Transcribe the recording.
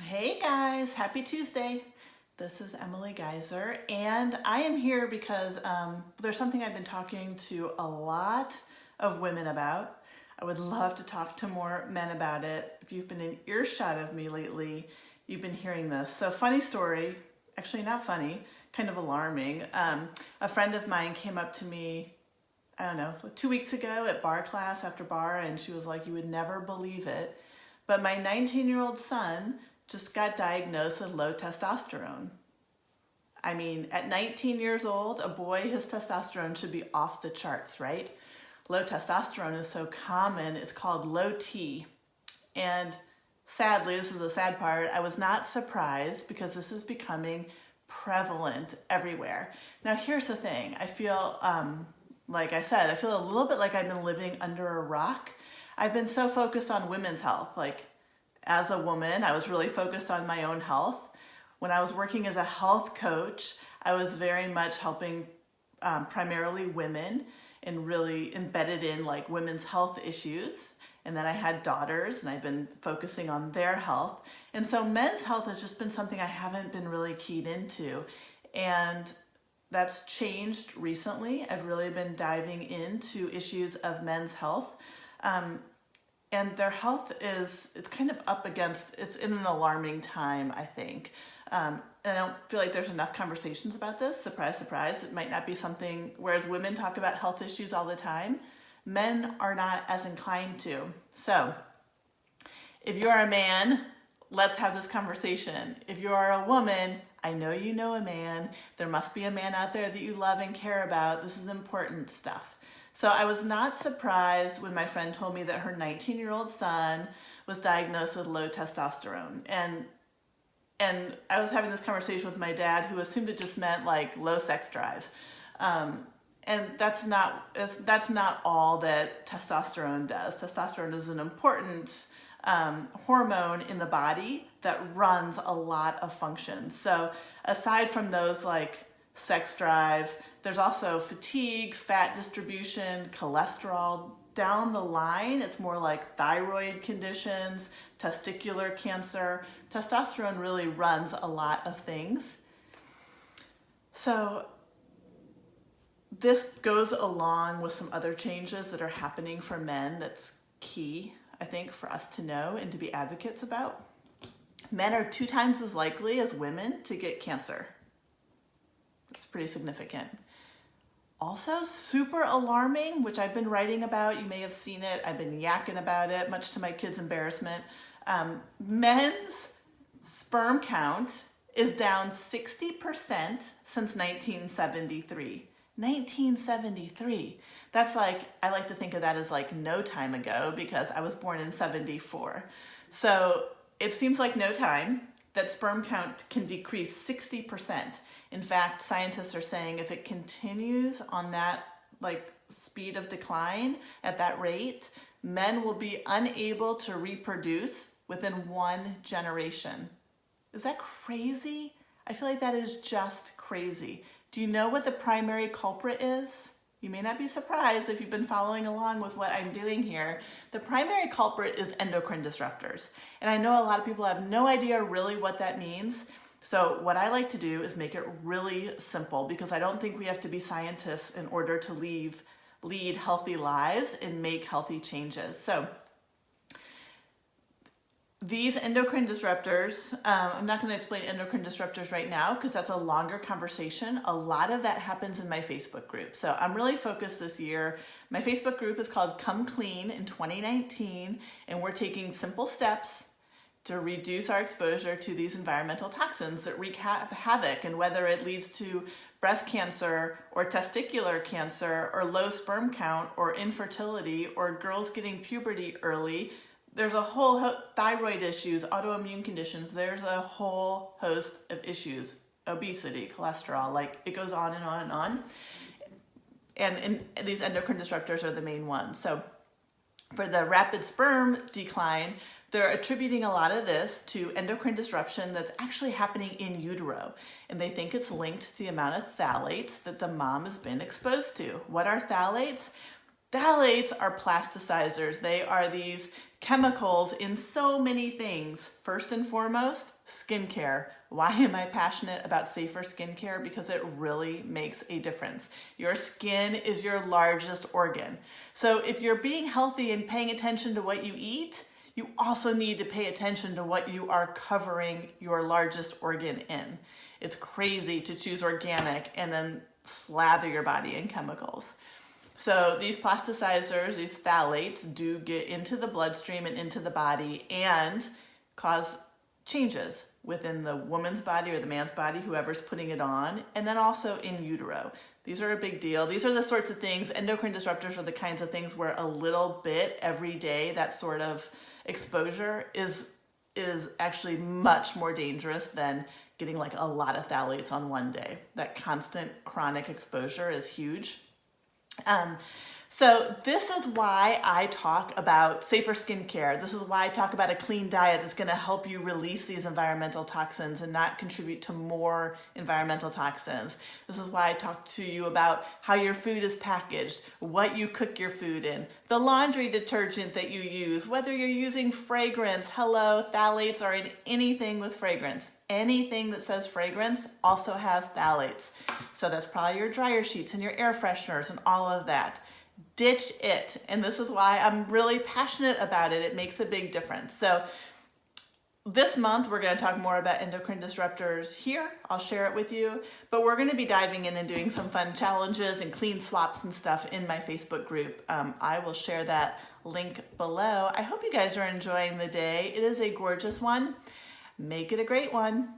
Hey guys, happy Tuesday. This is Emily Geiser, and I am here because there's something I've been talking to a lot of women about. I would love to talk to more men about it. If you've been in earshot of me lately, you've been hearing this. So, funny story, actually not funny, kind of alarming. A friend of mine came up to me, I don't know, 2 weeks ago at bar class after bar, and she was like, "You would never believe it, but my 19-year-old son just got diagnosed with low testosterone." I mean, at 19 years old, a boy, his testosterone should be off the charts, right? Low testosterone is so common, it's called low T. And sadly, this is the sad part, I was not surprised because this is becoming prevalent everywhere. Now, here's the thing. I feel, like I said, I feel a little bit like I've been living under a rock. I've been so focused on women's health, as a woman, I was really focused on my own health. When I was working as a health coach, I was very much helping primarily women and really embedded in women's health issues. And then I had daughters and I've been focusing on their health. And so men's health has just been something I haven't been really keyed into. And that's changed recently. I've really been diving into issues of men's health. And their health it's kind of up against, it's in an alarming time, I think. And I don't feel like there's enough conversations about this. Surprise, surprise. It might not be something, whereas women talk about health issues all the time, men are not as inclined to. So if you are a man, let's have this conversation. If you are a woman, I know you know a man. There must be a man out there that you love and care about. This is important stuff. So I was not surprised when my friend told me that her 19-year-old son was diagnosed with low testosterone. And I was having this conversation with my dad, who assumed it just meant low sex drive. And that's not all that testosterone does. Testosterone is an important hormone in the body that runs a lot of functions. So aside from those sex drive, there's also fatigue, fat distribution, cholesterol. Down the line, it's more like thyroid conditions, testicular cancer. Testosterone really runs a lot of things. So this goes along with some other changes that are happening for men that's key, I think, for us to know and to be advocates about. Men are 2 times as likely as women to get cancer. It's pretty significant. Also, super alarming, which I've been writing about. You may have seen it. I've been yakking about it, much to my kids' embarrassment. Men's sperm count is down 60% since 1973. 1973. That's I like to think of that as no time ago because I was born in 74. So it seems like no time that sperm count can decrease 60%. In fact, scientists are saying if it continues on that speed of decline at that rate, men will be unable to reproduce within 1 generation. Is that crazy? I feel like that is just crazy. Do you know what the primary culprit is? You may not be surprised if you've been following along with what I'm doing here. The primary culprit is endocrine disruptors. And I know a lot of people have no idea really what that means. So what I like to do is make it really simple because I don't think we have to be scientists in order to lead healthy lives and make healthy changes. So these endocrine disruptors, I'm not going to explain endocrine disruptors right now because that's a longer conversation. A lot of that happens in my Facebook group. So I'm really focused this year. My Facebook group is called Come Clean in 2019, and we're taking simple steps to reduce our exposure to these environmental toxins that wreak havoc, and whether it leads to breast cancer or testicular cancer or low sperm count or infertility or girls getting puberty early. There's a whole thyroid issues, autoimmune conditions. There's a whole host of issues, obesity, cholesterol, it goes on and on and on. And these endocrine disruptors are the main ones. So for the rapid sperm decline, they're attributing a lot of this to endocrine disruption that's actually happening in utero. And they think it's linked to the amount of phthalates that the mom has been exposed to. What are phthalates? Phthalates are plasticizers. They are these chemicals in so many things. First and foremost, skincare. Why am I passionate about safer skincare? Because it really makes a difference. Your skin is your largest organ. So if you're being healthy and paying attention to what you eat, you also need to pay attention to what you are covering your largest organ in. It's crazy to choose organic and then slather your body in chemicals. So these plasticizers, these phthalates, do get into the bloodstream and into the body and cause changes within the woman's body or the man's body, whoever's putting it on, and then also in utero. These are a big deal. These are the sorts of things, endocrine disruptors are the kinds of things where a little bit every day, that sort of exposure is actually much more dangerous than getting like a lot of phthalates on one day. That constant chronic exposure is huge. So this is why I talk about safer skincare. This is why I talk about a clean diet that's going to help you release these environmental toxins and not contribute to more environmental toxins. This is why I talk to you about how your food is packaged, what you cook your food in, the laundry detergent that you use, whether you're using fragrance. Hello, phthalates are in anything with fragrance. Anything that says fragrance also has phthalates. So that's probably your dryer sheets and your air fresheners and all of that. Ditch it. And this is why I'm really passionate about it. It makes a big difference. So this month, we're going to talk more about endocrine disruptors here. I'll share it with you, but we're going to be diving in and doing some fun challenges and clean swaps and stuff in my Facebook group. I will share that link below. I hope you guys are enjoying the day. It is a gorgeous one. Make it a great one.